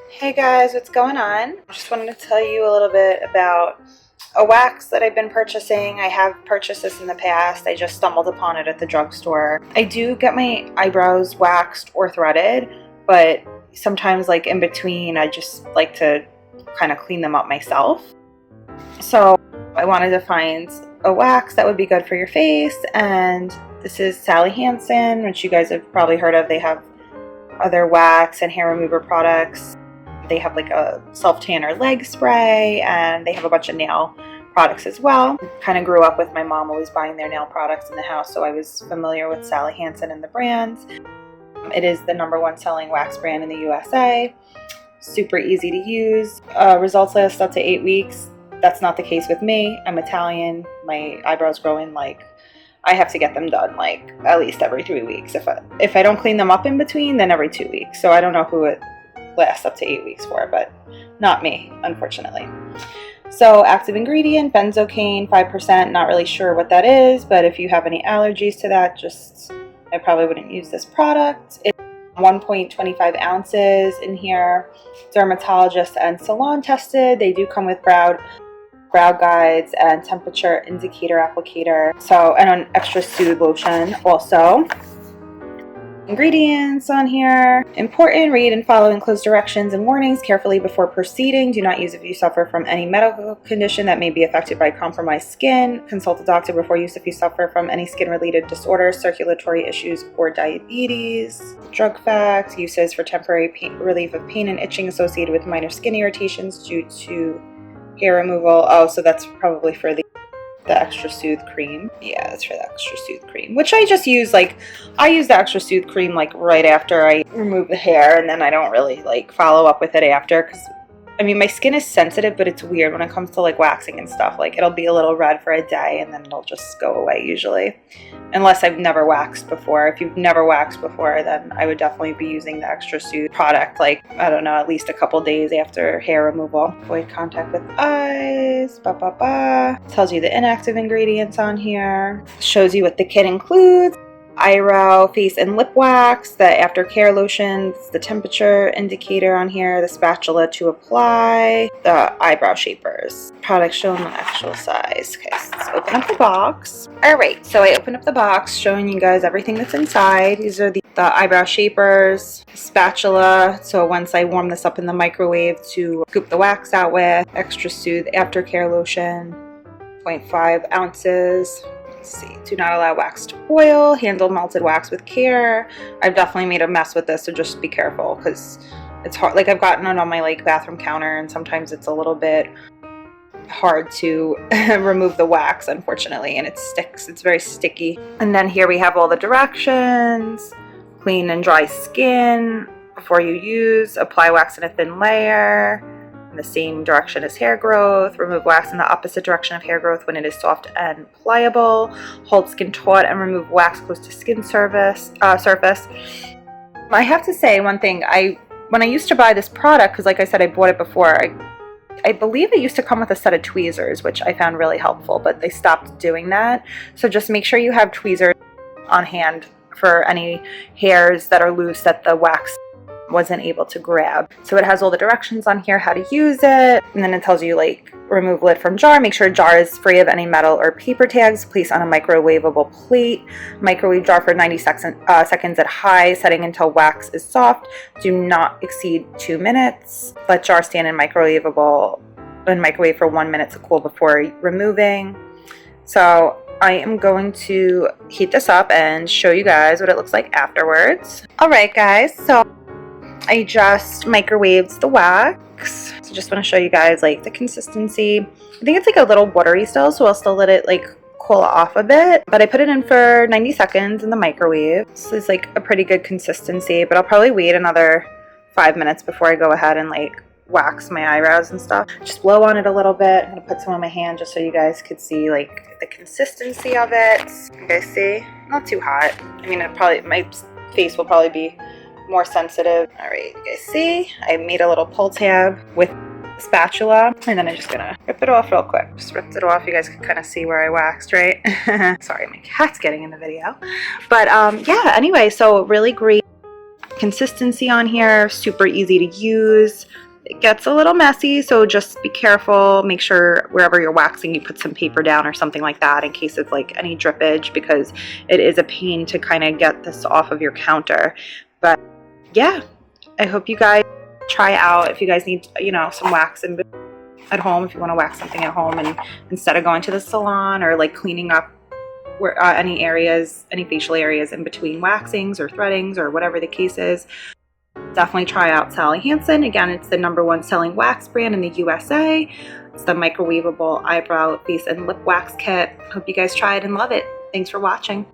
Hey guys, what's going on? I just wanted to tell you a little bit about a wax that I've been purchasing. I have purchased this in the past. I just stumbled upon it at the drugstore. I do get my eyebrows waxed or threaded, but sometimes like in between, I just like to kind of clean them up myself. So I wanted to find a wax that would be good for your face, and this is Sally Hansen, which you guys have probably heard of. They have other wax and hair remover products. They have like a self-tanner leg spray, and they have a bunch of nail products as well. Kind of grew up with my mom always buying their nail products in the house, so I was familiar with Sally Hansen and the brands. It is the #1 selling wax brand in the USA. Super easy to use. Results last up to 8 weeks. That's not the case with me. I'm Italian. My eyebrows grow in like, I have to get them done like at least every 3 weeks. If I don't clean them up in between, then every 2 weeks. So I don't know who it lasts up to 8 weeks for, but not me, unfortunately. So active ingredient, benzocaine, 5%. Not really sure what that is, but if you have any allergies to that, I probably wouldn't use this product. It's 1.25 ounces in here. Dermatologist and Salon Tested. They do come with brow guides and temperature indicator applicator. So, and an extrasoothe lotion also. Ingredients on here. Important, read and follow enclosed directions and warnings carefully before proceeding. Do not use if you suffer from any medical condition that may be affected by compromised skin. Consult a doctor before use if you suffer from any skin-related disorders, circulatory issues, or diabetes. Drug facts. Uses for temporary relief of pain and itching associated with minor skin irritations due to hair removal. Oh, so that's probably for the extrasoothe cream. Yeah, that's for the extrasoothe cream, which I just use, like, I use the extrasoothe cream like right after I remove the hair, and then I don't really like follow up with it after, because I mean my skin is sensitive, but it's weird when it comes to like waxing and stuff. Like it'll be a little red for a day and then it'll just go away usually, unless I've never waxed before. If you've never waxed before, then I would definitely be using the extrasoothe product, like, I don't know, at least a couple days after hair removal. Avoid contact with eyes, tells you the inactive ingredients on here, shows you what the kit includes. Eyebrow, face, and lip wax, the aftercare lotions, the temperature indicator on here, the spatula to apply, the eyebrow shapers. Products shown in actual size. Okay, so let's open up the box. Alright, so I opened up the box showing you guys everything that's inside. These are the eyebrow shapers, spatula, so once I warm this up in the microwave to scoop the wax out with, extrasoothe aftercare lotion, 0.5 ounces. See, do not allow wax to boil. Handle melted wax with care. I've definitely made a mess with this, so just be careful because it's hard. Like I've gotten it on my like bathroom counter, and sometimes it's a little bit hard to remove the wax, unfortunately, and it sticks. It's very sticky. And then here we have all the directions. Clean and dry skin before you use. Apply wax in a thin layer. The same direction as hair growth. Remove wax in the opposite direction of hair growth when it is soft and pliable. Hold skin taut and remove wax close to skin surface. I have to say one thing. When I used to buy this product, because like I said, I bought it before, I believe it used to come with a set of tweezers, which I found really helpful, but they stopped doing that. So just make sure you have tweezers on hand for any hairs that are loose that the wax wasn't able to grab. So it has all the directions on here how to use it, and then it tells you like remove lid from jar, make sure jar is free of any metal or paper tags, place on a microwavable plate, microwave jar for 90 seconds at high setting until wax is soft, do not exceed 2 minutes, let jar stand in microwave for 1 minute to cool before removing. So I am going to heat this up and show you guys what it looks like afterwards. Alright guys, so I just microwaved the wax. So just want to show you guys like the consistency. I think it's like a little watery still, so I'll still let it like cool off a bit. But I put it in for 90 seconds in the microwave. This is like a pretty good consistency, but I'll probably wait another 5 minutes before I go ahead and like wax my eyebrows and stuff. Just blow on it a little bit. I'm gonna put some on my hand just so you guys could see like the consistency of it. You guys see? Not too hot. I mean, my face will probably be more sensitive. All right, you guys see? I made a little pull tab with spatula, and then I'm just gonna rip it off real quick. Just ripped it off. You guys can kind of see where I waxed, right? Sorry, my cat's getting in the video. But yeah, anyway, so really great consistency on here, super easy to use. It gets a little messy, so just be careful. Make sure wherever you're waxing you put some paper down or something like that in case of like any drippage, because it is a pain to kind of get this off of your counter. But yeah, I hope you guys try out. If you guys need, you know, some wax at home, if you want to wax something at home and instead of going to the salon or like cleaning up where any facial areas in between waxings or threadings or whatever the case is, definitely try out Sally Hansen. Again, it's the #1 selling wax brand in the USA. It's the microwavable eyebrow, face, and lip wax kit. Hope you guys try it and love it. Thanks for watching.